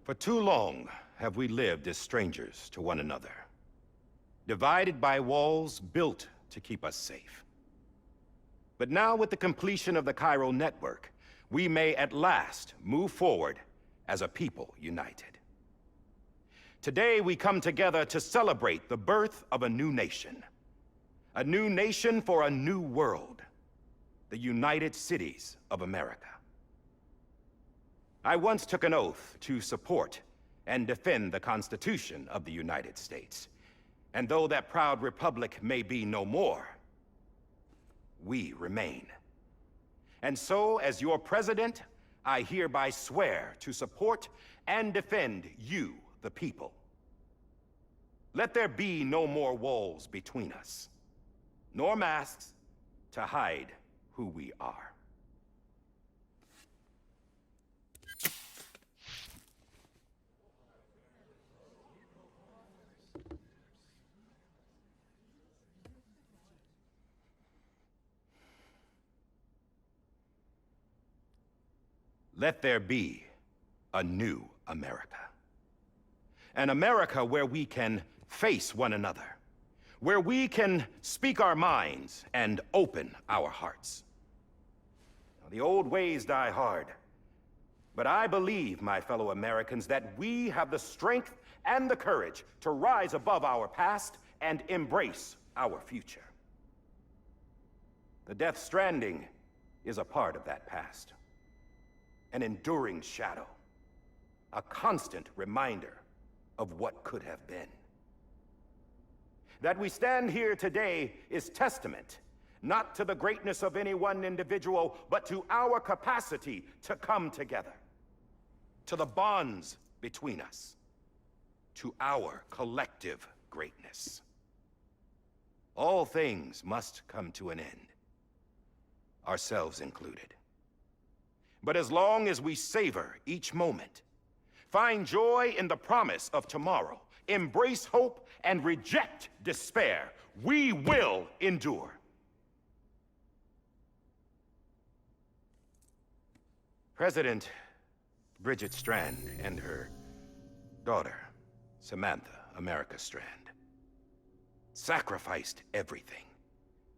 For too long have we lived as strangers to one another, divided by walls built to keep us safe. But now, with the completion of the chiral network, we may at last move forward as a people united. Today, we come together to celebrate the birth of a new nation. A new nation for a new world. The United Cities of America. I once took an oath to support and defend the Constitution of the United States. And though that proud republic may be no more, we remain. And so, as your president, I hereby swear to support and defend you, the people. Let there be no more walls between us, nor masks to hide who we are. Let there be a new America. An America where we can face one another, where we can speak our minds and open our hearts. Now, the old ways die hard, but I believe, my fellow Americans, that we have the strength and the courage to rise above our past and embrace our future. The Death Stranding is a part of that past. An enduring shadow, a constant reminder of what could have been. That we stand here today is testament, not to the greatness of any one individual, but to our capacity to come together, to the bonds between us, to our collective greatness. All things must come to an end, ourselves included. But as long as we savor each moment, find joy in the promise of tomorrow, embrace hope, and reject despair, we will endure. President Bridget Strand and her daughter, Samantha America Strand, sacrificed everything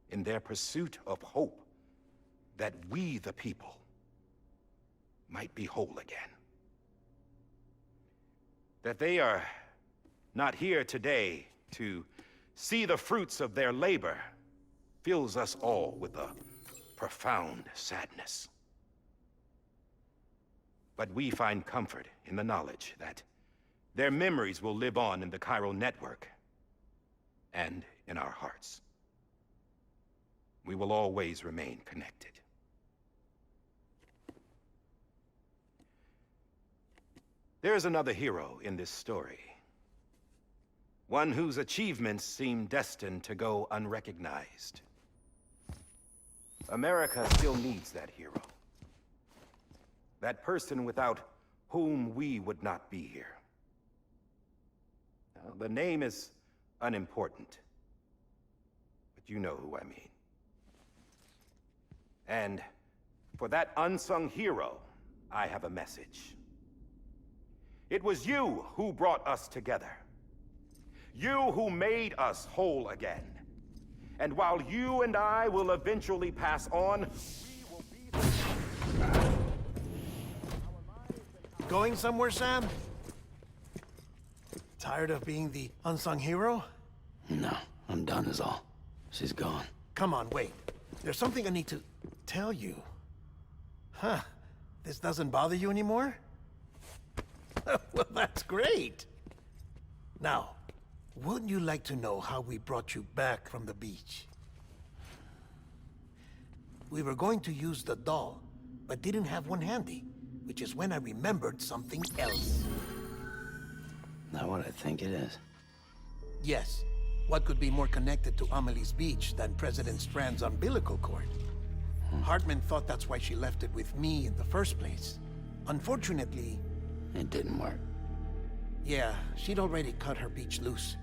in their pursuit of hope that we, the people, might be whole again. That they are not here today to see the fruits of their labor fills us all with a profound sadness. But we find comfort in the knowledge that their memories will live on in the chiral network and in our hearts. We will always remain connected. There's another hero in this story. One whose achievements seem destined to go unrecognized. America still needs that hero. That person without whom we would not be here. Now, the name is unimportant, but you know who I mean. And for that unsung hero, I have a message. It was you who brought us together. You who made us whole again. And while you and I will eventually pass on, we will be... Going somewhere, Sam? Tired of being the unsung hero? No, I'm done is all. She's gone. Come on, wait. There's something I need to tell you. Huh. This doesn't bother you anymore? Well, that's great. Now, wouldn't you like to know how we brought you back from the beach? We were going to use the doll, but didn't have one handy, which is when I remembered something else. Not what I think it is. Yes. What could be more connected to Amelie's beach than President Strand's umbilical cord? Hartman thought that's why she left it with me in the first place. Unfortunately... It didn't work. Yeah, she'd already cut her beach loose.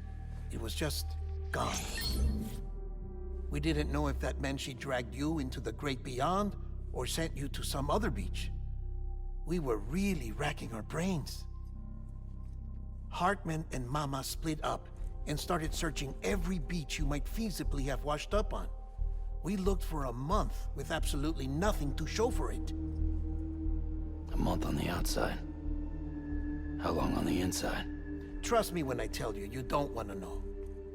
It was just gone. We didn't know if that meant she dragged you into the great beyond, or sent you to some other beach. We were really racking our brains. Hartman and Mama split up and started searching every beach you might feasibly have washed up on. We looked for a month with absolutely nothing to show for it. A month on the outside. How long on the inside? Trust me when I tell you, you don't want to know.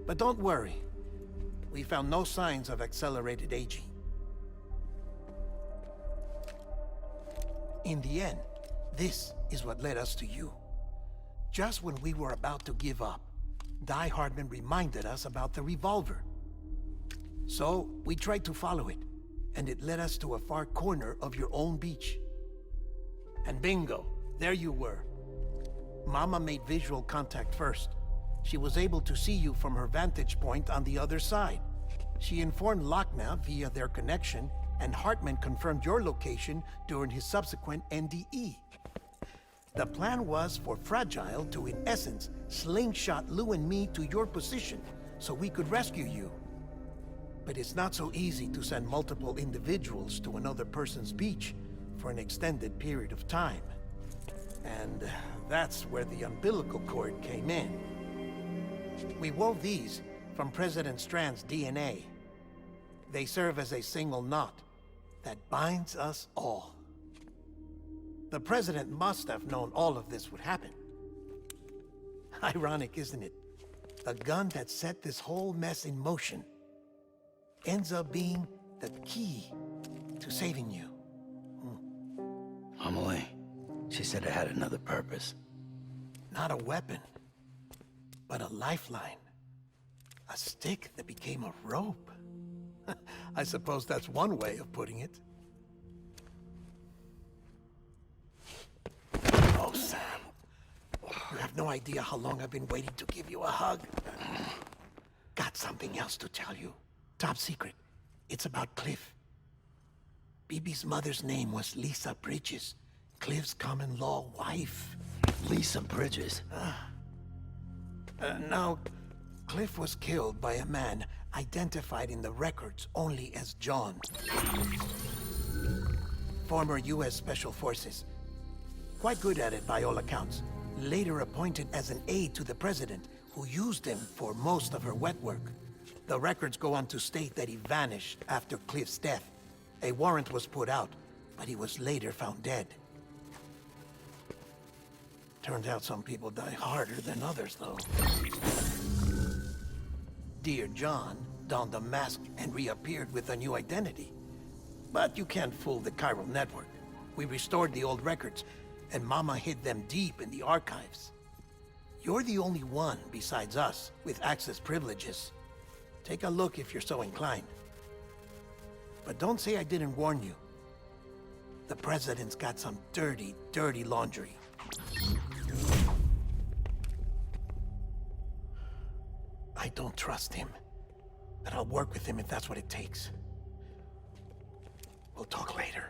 But don't worry. We found no signs of accelerated aging. In the end, this is what led us to you. Just when we were about to give up, Die Hardman reminded us about the revolver. So, we tried to follow it, and it led us to a far corner of your own beach. And bingo, there you were. Mama made visual contact first. She was able to see you from her vantage point on the other side. She informed Lochna via their connection, and Hartman confirmed your location during his subsequent NDE. The plan was for Fragile to, in essence, slingshot Lou and me to your position so we could rescue you. But it's not so easy to send multiple individuals to another person's beach for an extended period of time. And that's where the umbilical cord came in. We wove these from President Strand's DNA. They serve as a single knot that binds us all. The President must have known all of this would happen. Ironic, isn't it? The gun that set this whole mess in motion ends up being the key to saving you. Amelie, she said it had another purpose. Not a weapon, but a lifeline. A stick that became a rope. I suppose that's one way of putting it. Oh, Sam. You have no idea how long I've been waiting to give you a hug. Got something else to tell you. Top secret. It's about Cliff. BB's mother's name was Lisa Bridges, Cliff's common-law wife. Lisa Bridges? Now, Cliff was killed by a man identified in the records only as John. Former U.S. Special Forces. Quite good at it by all accounts. Later appointed as an aide to the president, who used him for most of her wet work. The records go on to state that he vanished after Cliff's death. A warrant was put out, but he was later found dead. Turns out some people die harder than others, though. Dear John donned a mask and reappeared with a new identity. But you can't fool the chiral network. We restored the old records, and Mama hid them deep in the archives. You're the only one besides us with access privileges. Take a look if you're so inclined. But don't say I didn't warn you. The president's got some dirty, dirty laundry. I don't trust him, but I'll work with him if that's what it takes. We'll talk later.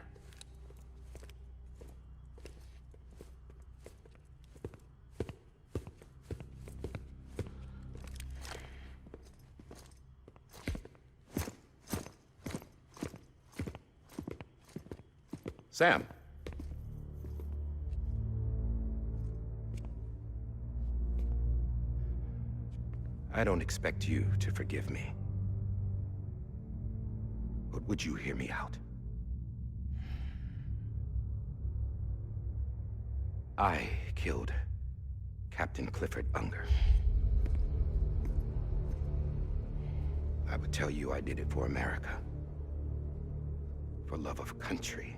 Sam. I don't expect you to forgive me. But would you hear me out? I killed Captain Clifford Unger. I would tell you I did it for America. For love of country.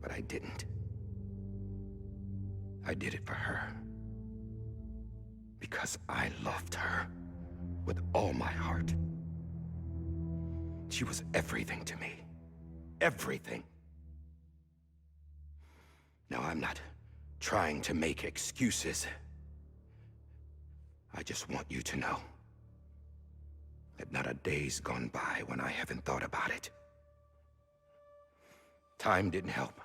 But I didn't. I did it for her. Because I loved her with all my heart. She was everything to me. Everything. Now, I'm not trying to make excuses. I just want you to know that not a day's gone by when I haven't thought about it. Time didn't help.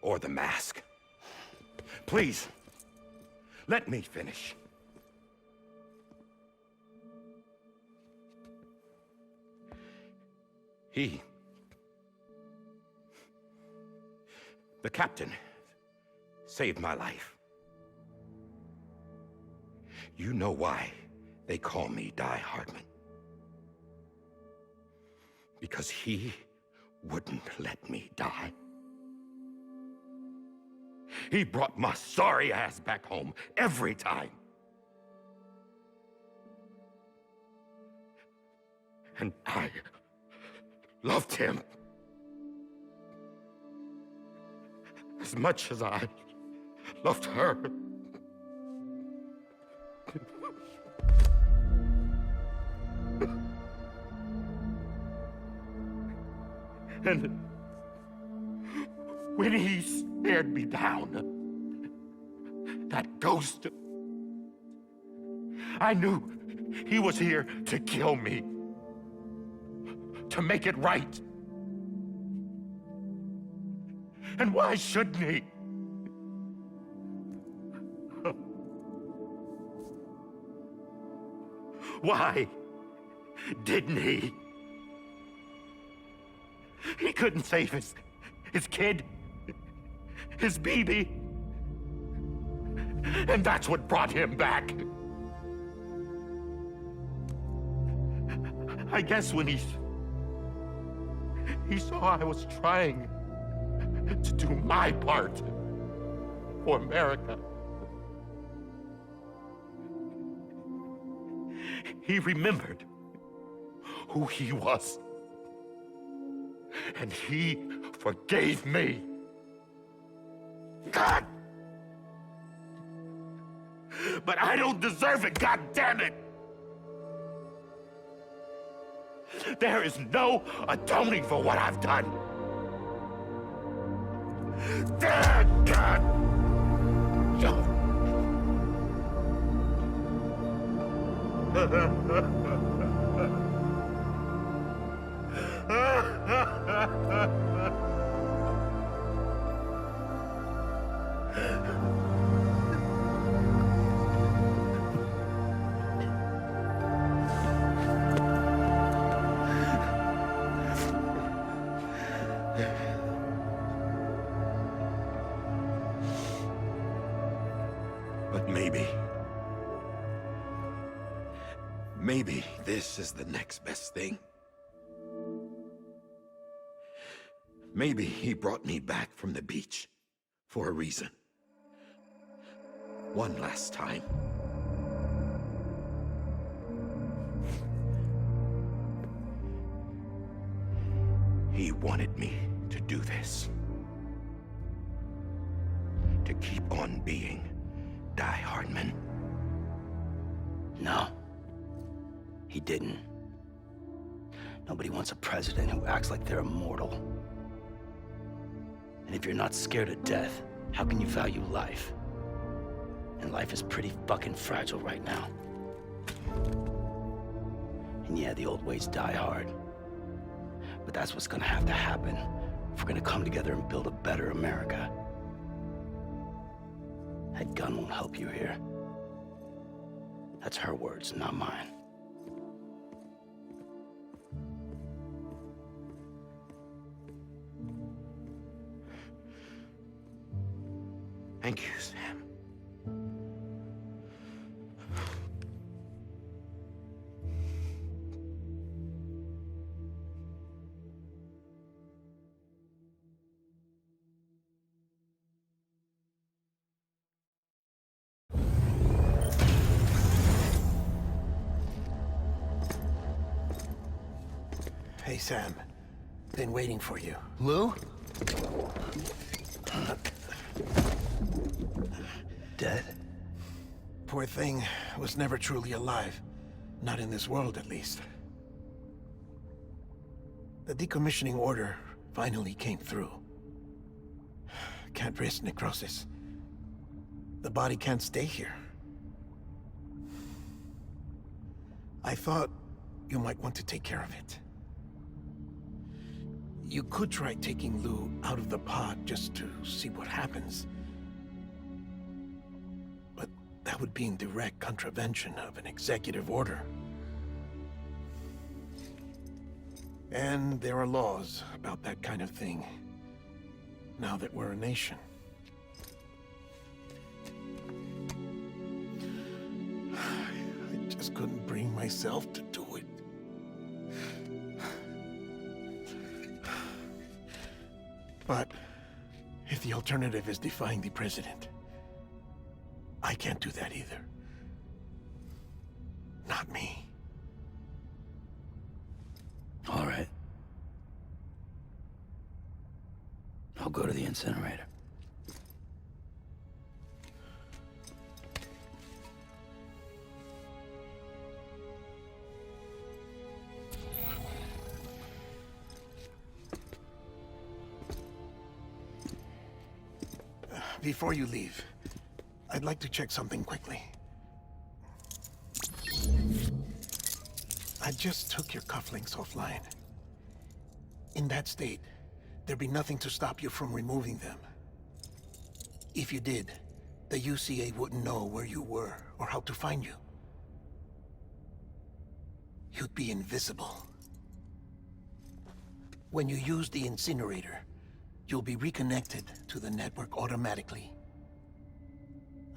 Or the mask. Please, let me finish. The captain saved my life. You know why they call me Die Hardman. Because he wouldn't let me die. He brought my sorry ass back home every time. And I loved him as much as I loved her. And when he stared me down, that ghost, I knew he was here to kill me, to make it right. And why shouldn't he? Why didn't he? He couldn't save his kid, his baby. And that's what brought him back. I guess when he saw I was trying to do my part for America, he remembered who he was. And he forgave me. God! But I don't deserve it, God damn it! There is no atoning for what I've done. God! But maybe this is the next best thing. Maybe he brought me back from the beach for a reason. One last time. He wanted me to do this. To keep on being Die Hardman. No. He didn't. Nobody wants a president who acts like they're immortal. And if you're not scared of death, how can you value life? And life is pretty fucking fragile right now. And yeah, the old ways die hard. But that's what's gonna have to happen if we're gonna come together and build a better America. That gun won't help you here. That's her words, not mine. Thank you, Sam. Hey, Sam. Been waiting for you. Lou? Dead? Poor thing was never truly alive. Not in this world, at least. The decommissioning order finally came through. Can't risk necrosis. The body can't stay here. I thought you might want to take care of it. You could try taking Lou out of the pod just to see what happens. But that would be in direct contravention of an executive order. And there are laws about that kind of thing, now that we're a nation. just couldn't bring myself to do it. But if the alternative is defying the president, I can't do that either. Not me. All right. I'll go to the incinerator. Before you leave, I'd like to check something quickly. I just took your cufflinks offline. In that state, there'd be nothing to stop you from removing them. If you did, the UCA wouldn't know where you were or how to find you. You'd be invisible. When you use the incinerator, you'll be reconnected to the network automatically.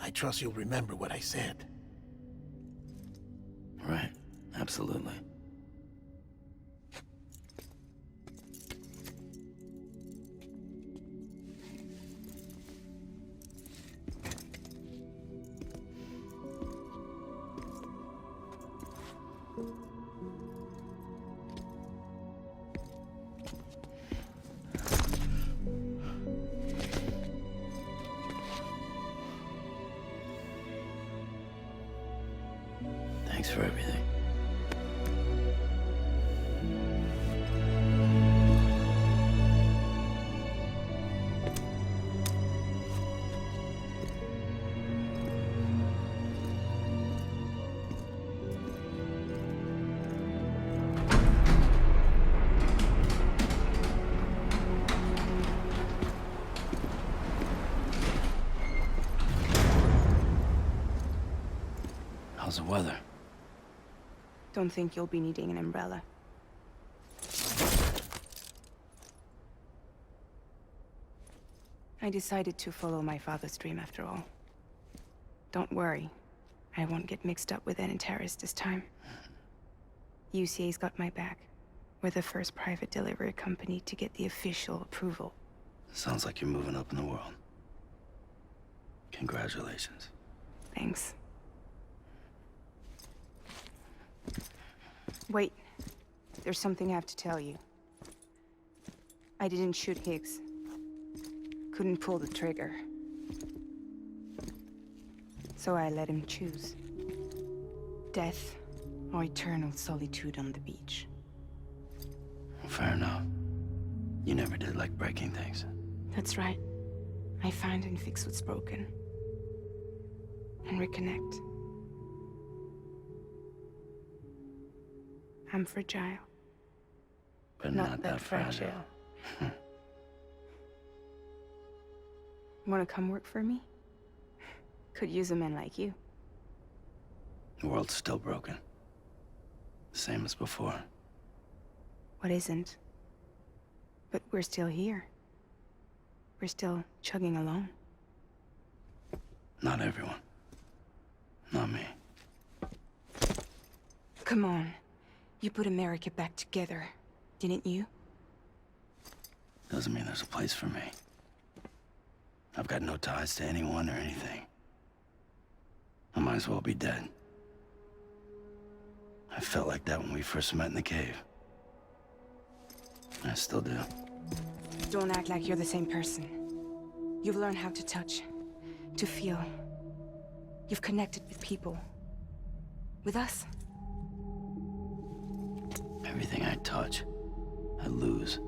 I trust you'll remember what I said. Right, absolutely. Thanks for everything. How's the weather? Don't think you'll be needing an umbrella. I decided to follow my father's dream after all. Don't worry. I won't get mixed up with any terrorists this time. UCA's got my back. We're the first private delivery company to get the official approval. Sounds like you're moving up in the world. Congratulations. Thanks. Wait. There's something I have to tell you. I didn't shoot Higgs. Couldn't pull the trigger. So I let him choose. Death or eternal solitude on the beach. Fair enough. You never did like breaking things. That's right. I find and fix what's broken. And reconnect. I'm fragile. But not that fragile. Wanna come work for me? Could use a man like you. The world's still broken. Same as before. What isn't? But we're still here. We're still chugging along. Not everyone. Not me. Come on. You put America back together, didn't you? Doesn't mean there's a place for me. I've got no ties to anyone or anything. I might as well be dead. I felt like that when we first met in the cave. I still do. Don't act like you're the same person. You've learned how to touch, to feel. You've connected with people. With us. Everything I touch, I lose.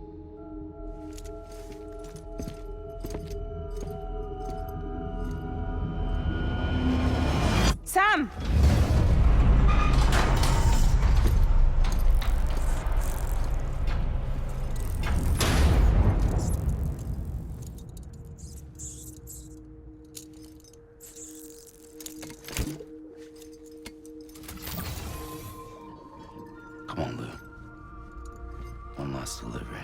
Sam! Come on, Lou. One last delivery.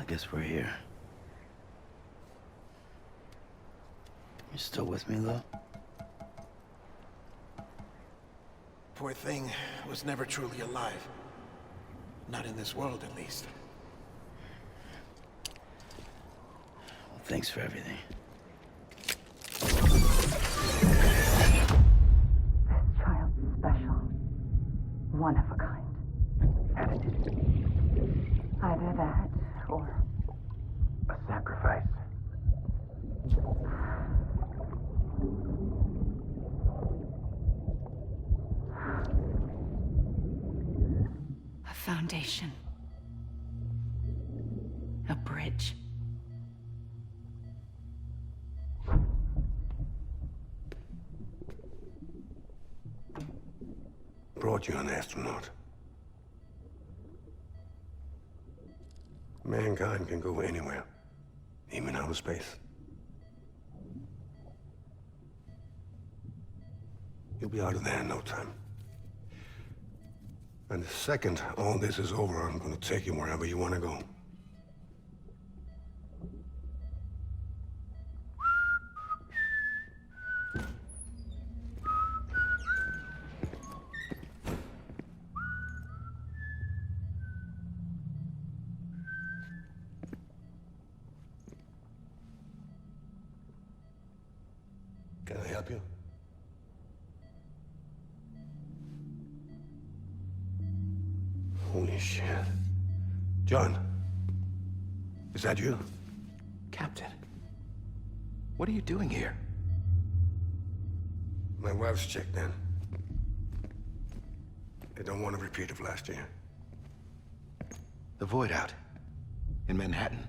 guess we're here. You still with me, though? Poor thing was never truly alive. Not in this world, at least. Well, thanks for everything. Child special. One of a kind. Either that, or A sacrifice. a foundation. A bridge. Brought you an astronaut. Mankind can go anywhere, even outer space. You'll be out of there in no time. And the second all this is over, I'm gonna take you wherever you wanna go. Can I help you? Holy shit. John, is that you? Captain, what are you doing here? My wife's checked in. They don't want a repeat of last year. The Void Out in Manhattan.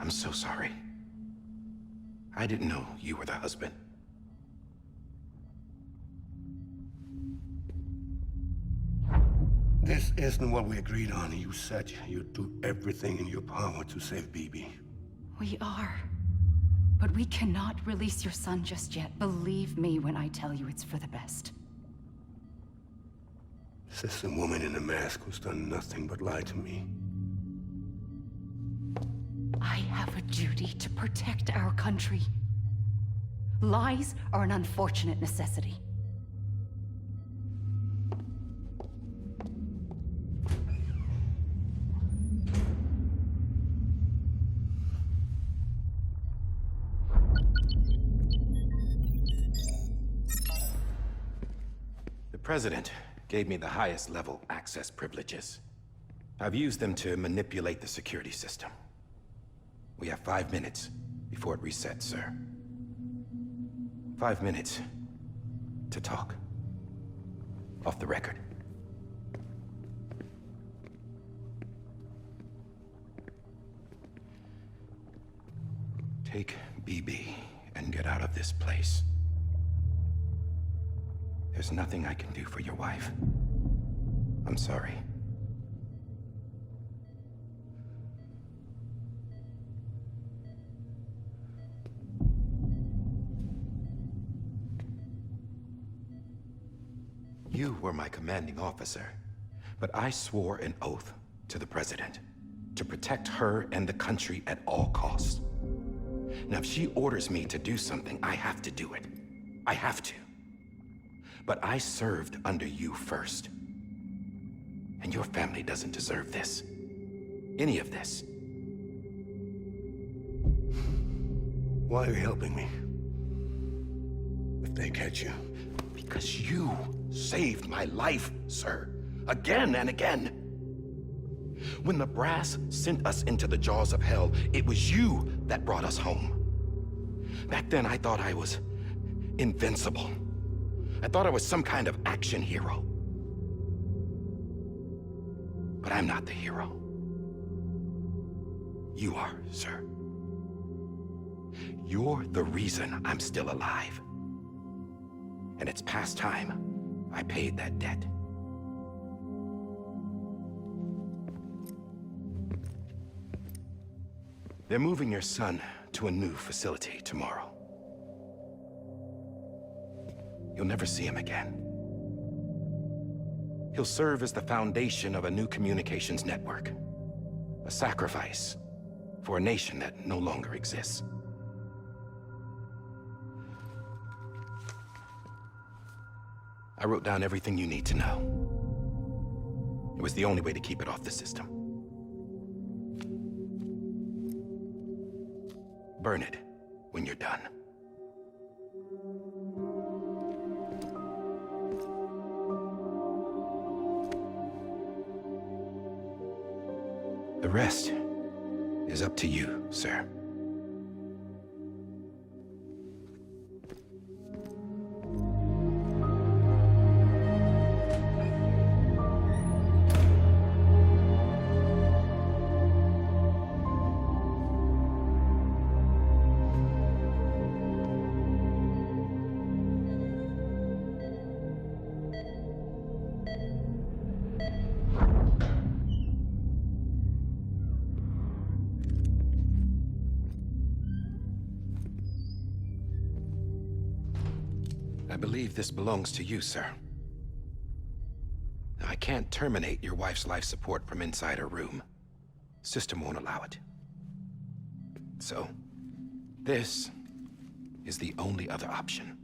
I'm so sorry. I didn't know you were the husband. This isn't what we agreed on. You said you'd do everything in your power to save BB. We are. But we cannot release your son just yet. Believe me when I tell you it's for the best. This is a woman in a mask who's done nothing but lie to me. I have a duty to protect our country. Lies are an unfortunate necessity. The President gave me the highest level access privileges. I've used them to manipulate the security system. We have 5 minutes before it resets, sir. 5 minutes to talk. Off the record. Take BB and get out of this place. There's nothing I can do for your wife. I'm sorry. You were my commanding officer, but I swore an oath to the President to protect her and the country at all costs. Now, if she orders me to do something, I have to do it. I have to. But I served under you first. And your family doesn't deserve this. Any of this. Why are you helping me? If they catch you. Because you saved my life, sir. Again and again. When the brass sent us into the jaws of hell, it was you that brought us home. Back then, I thought I was invincible. I thought I was some kind of action hero. But I'm not the hero. You are, sir. You're the reason I'm still alive. And it's past time I paid that debt. They're moving your son to a new facility tomorrow. You'll never see him again. He'll serve as the foundation of a new communications network. A sacrifice for a nation that no longer exists. I wrote down everything you need to know. It was the only way to keep it off the system. Burn it when you're done. The rest is up to you, sir. I believe this belongs to you, sir. I can't terminate your wife's life support from inside her room. System won't allow it. So, this is the only other option.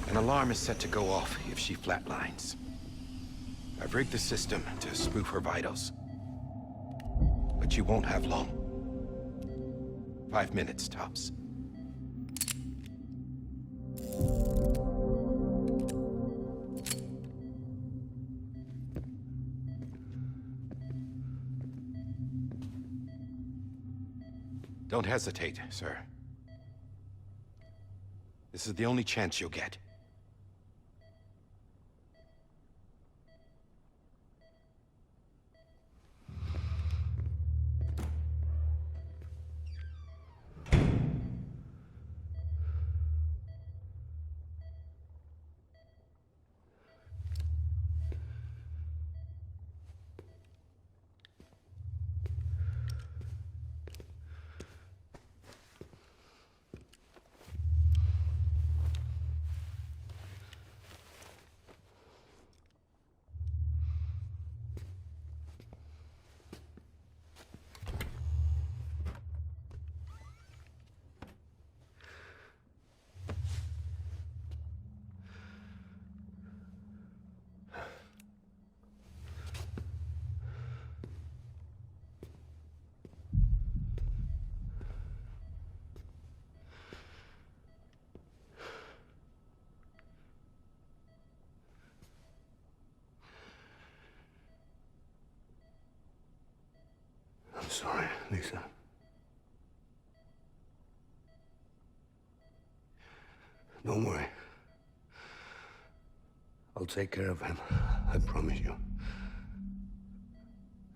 An alarm is set to go off if she flatlines. I've rigged the system to spoof her vitals. But you won't have long. 5 minutes, tops. Don't hesitate, sir. This is the only chance you'll get. I'm sorry, Lisa. Don't worry. I'll take care of him. I promise you. I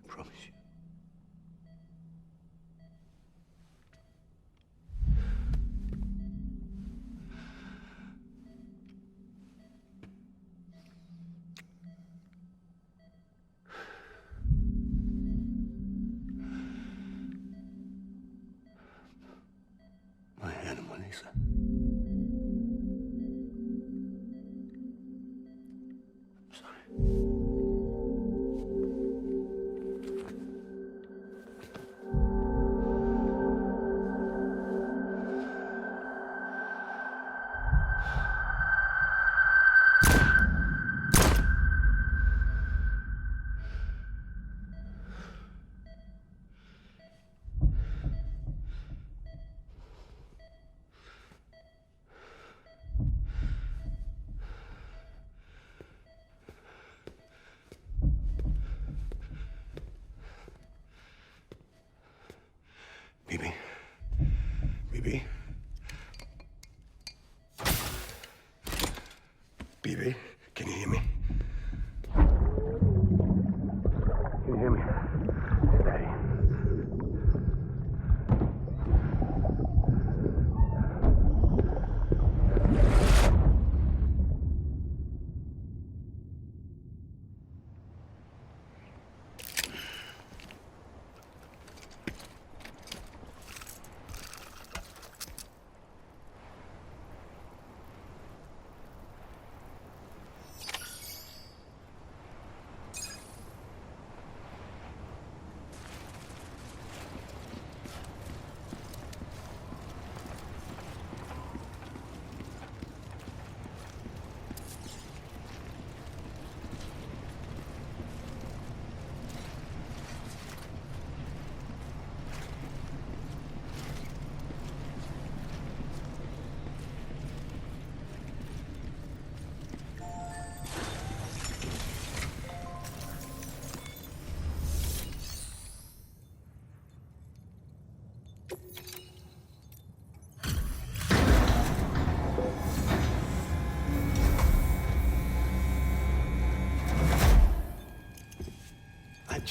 promise you. My animal, Lisa. I'm sorry. Bibi. Bibi. Bibi, can you hear me? Can you hear me? Steady.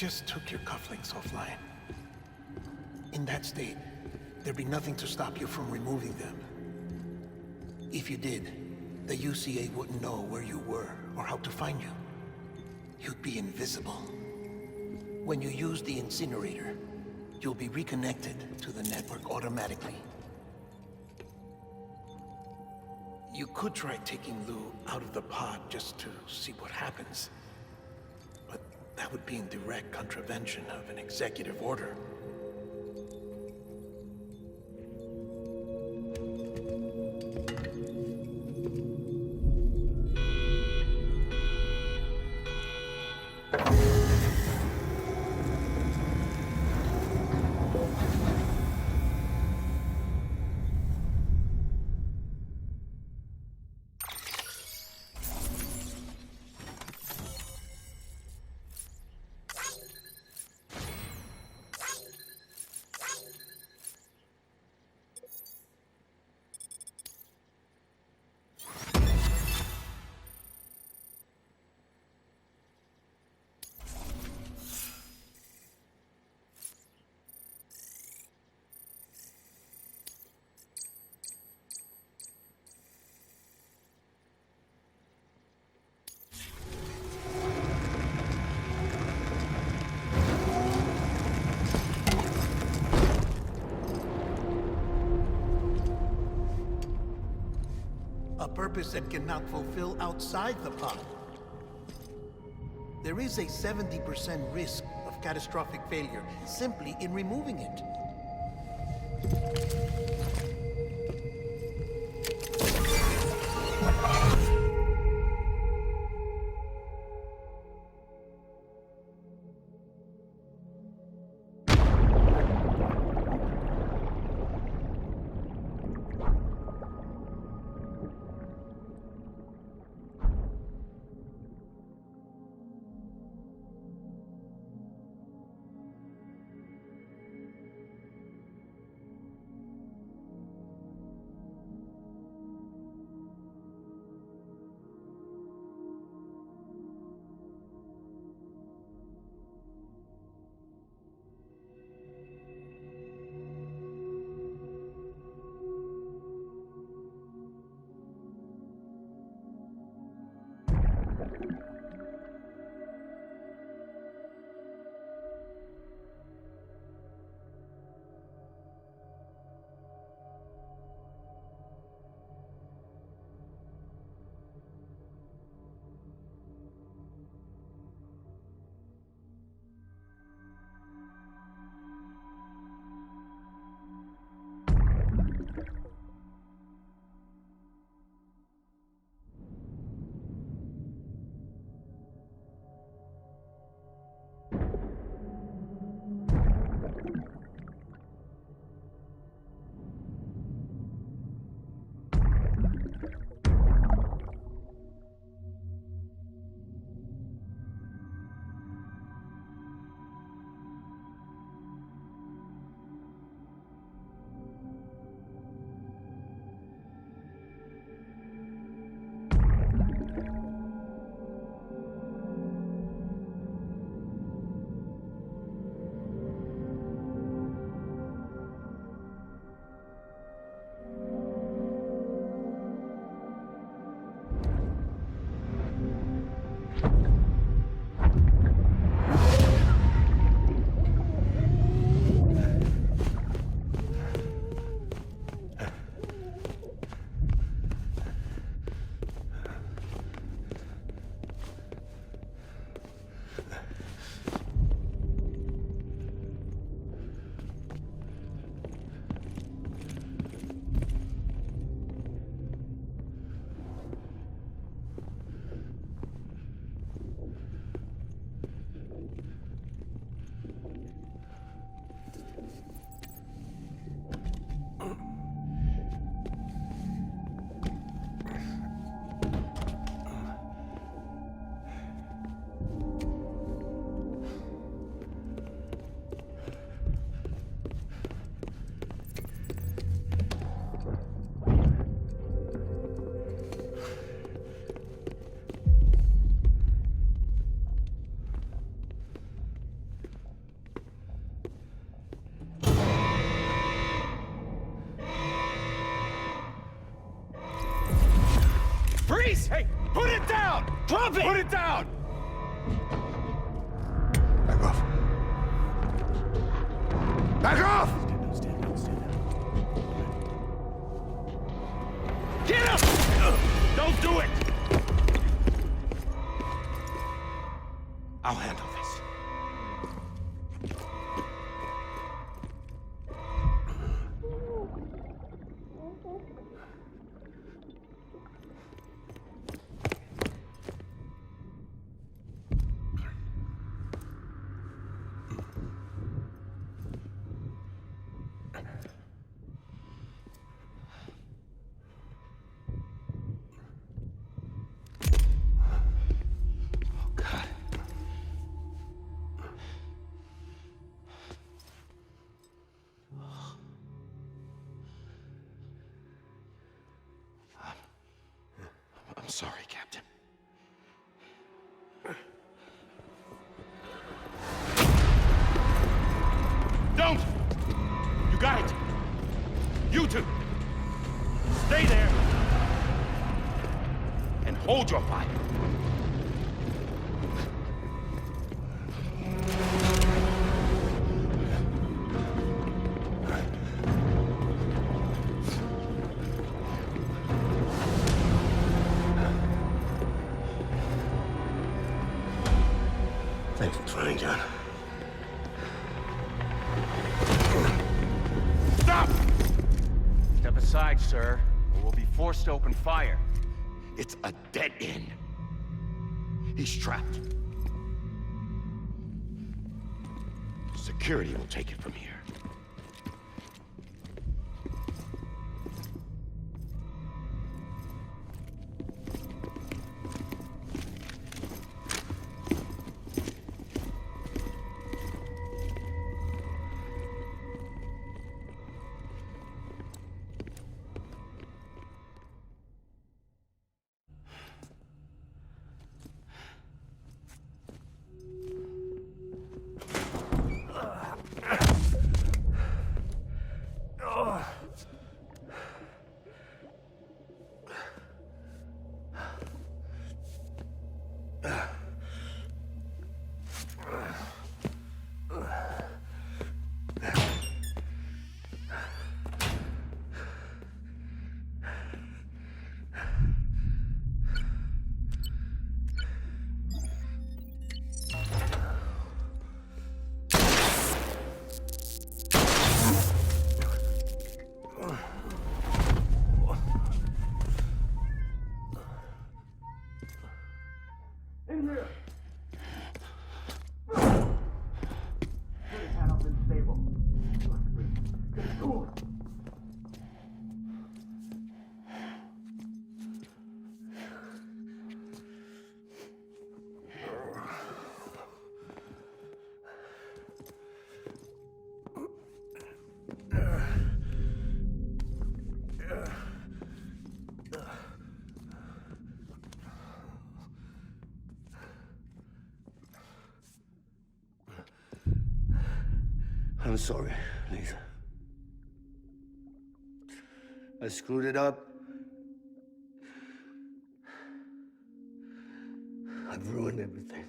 just took your cufflinks offline. In that state, there'd be nothing to stop you from removing them. If you did, the UCA wouldn't know where you were or how to find you. You'd be invisible. When you use the incinerator, you'll be reconnected to the network automatically. You could try taking Lou out of the pod just to see what happens. But that would be in direct contravention of an executive order. A purpose that cannot fulfill outside the pod. There is a 70% risk of catastrophic failure simply in removing it. down! Drop it! Put it down! Back off. Back off! Stand down. Get up! Don't do it! I'll handle this. I'm sorry, Captain. Don't! You got it! You two! Stay there! And hold your fire! Thanks for trying, John. Stop! Step aside, sir, or we'll be forced to open fire. It's a dead end. He's trapped. Security will take it from here. I'm sorry, Lisa. I screwed it up. I've ruined everything.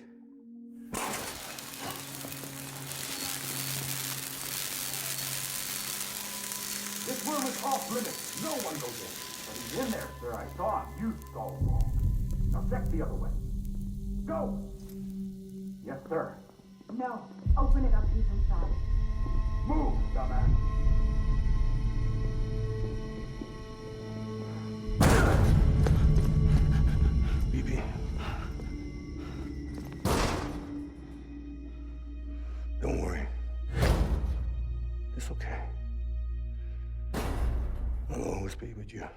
This room is off limits. No one goes in. But he's in there, sir. I saw him. You stalled wrong. Now check the other way. Go! Yes, sir. No. Open it up even faster. Move, dumbass. BB. Don't worry. It's okay. I'll always be with you.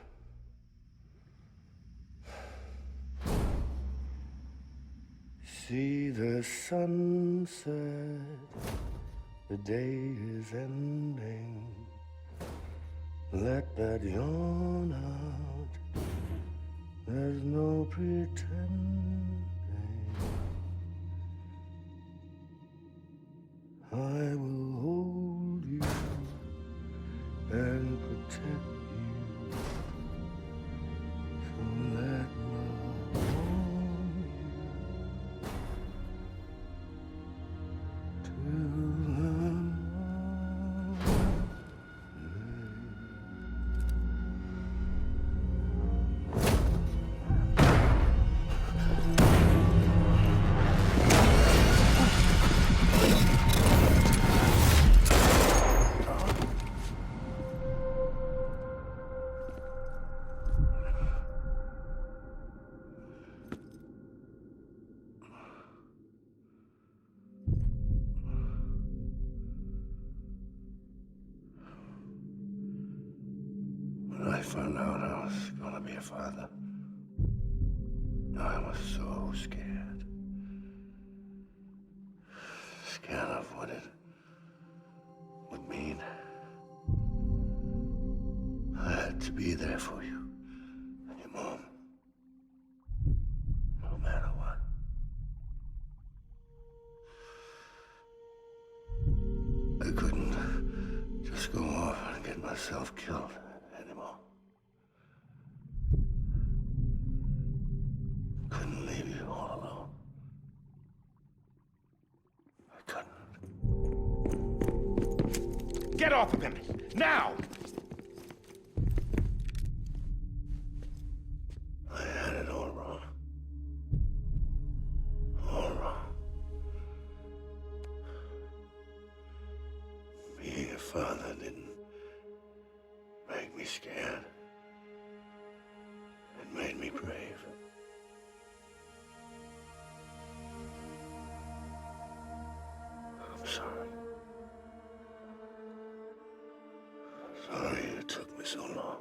See the sunset, the day is ending. Let that yawn out, there's no pretending. I will hold you and protect you. So let my arms When I found out I was gonna be a father, I was so scared. Scared of what it would mean. I had to be there for you and your mom. No matter what. I couldn't just go off and get myself killed anymore. Couldn't leave you all alone. I couldn't. Get off of him! Now! I had it all wrong. All wrong. Being a father didn't make me scared. It made me brave. I'm sorry. Sorry it took me so long.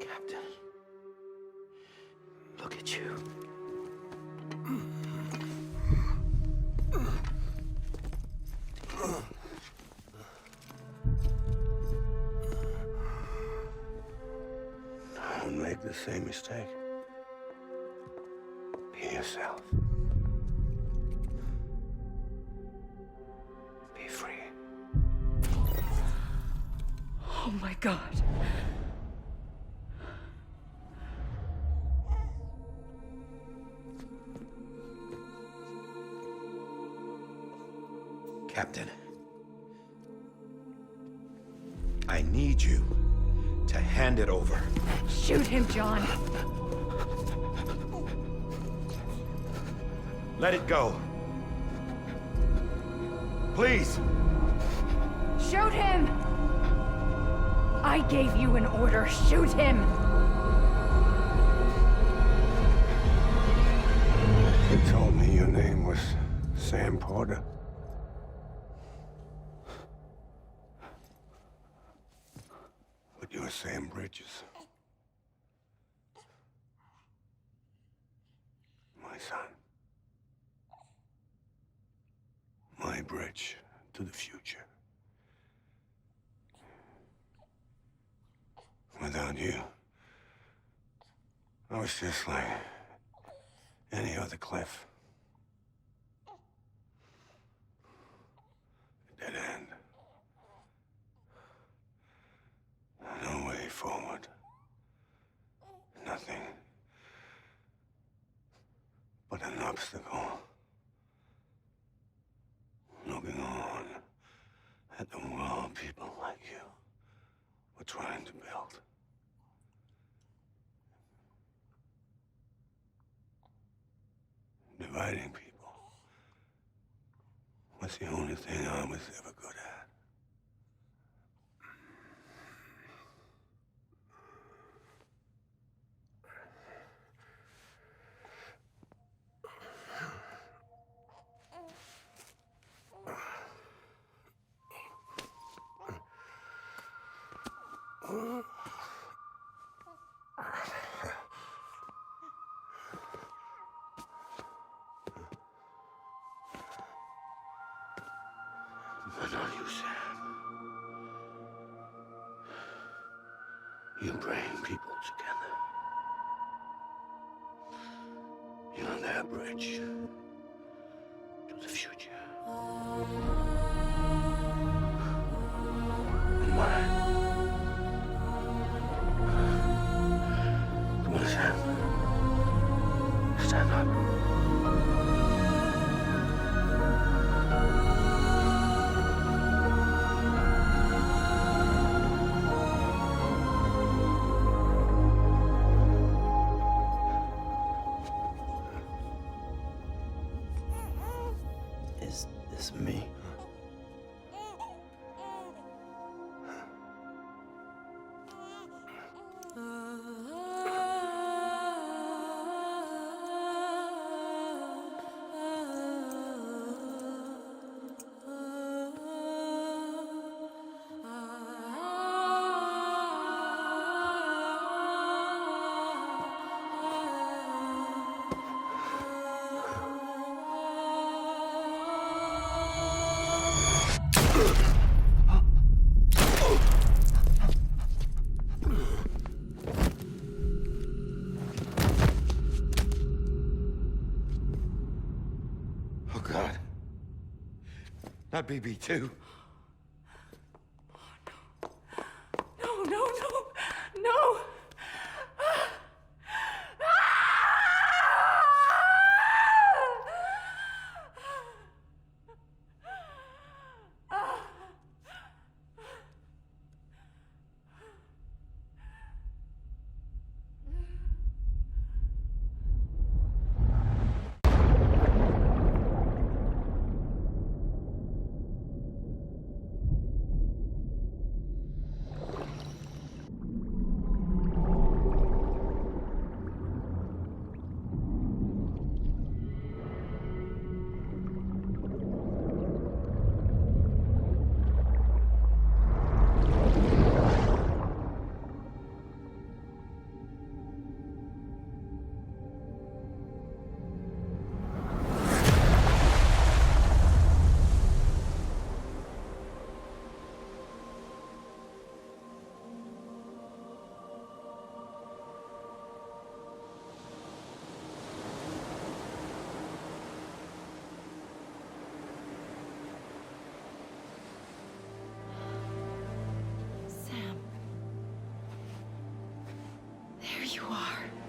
Captain, look at you. Don't make the same mistake. Be yourself. Be free. Oh my God. Captain, I need you to hand it over. Shoot him, John. Let it go. Please. Shoot him! I gave you an order. Shoot him! You told me your name was Sam Porter. But you're Sam Bridges. My son. My bridge to the future. Without you, I was just like any other Cliff. A dead end. No way forward. Nothing but an obstacle. Looking on at the world people like you were trying to build. Dividing people was the only thing I was ever good at. But not you, Sam. You bring people together. You're their bridge to the future. And mine. Come on, Sam. Stand up. Not BB2. No, no, no, no! Sam. There you are.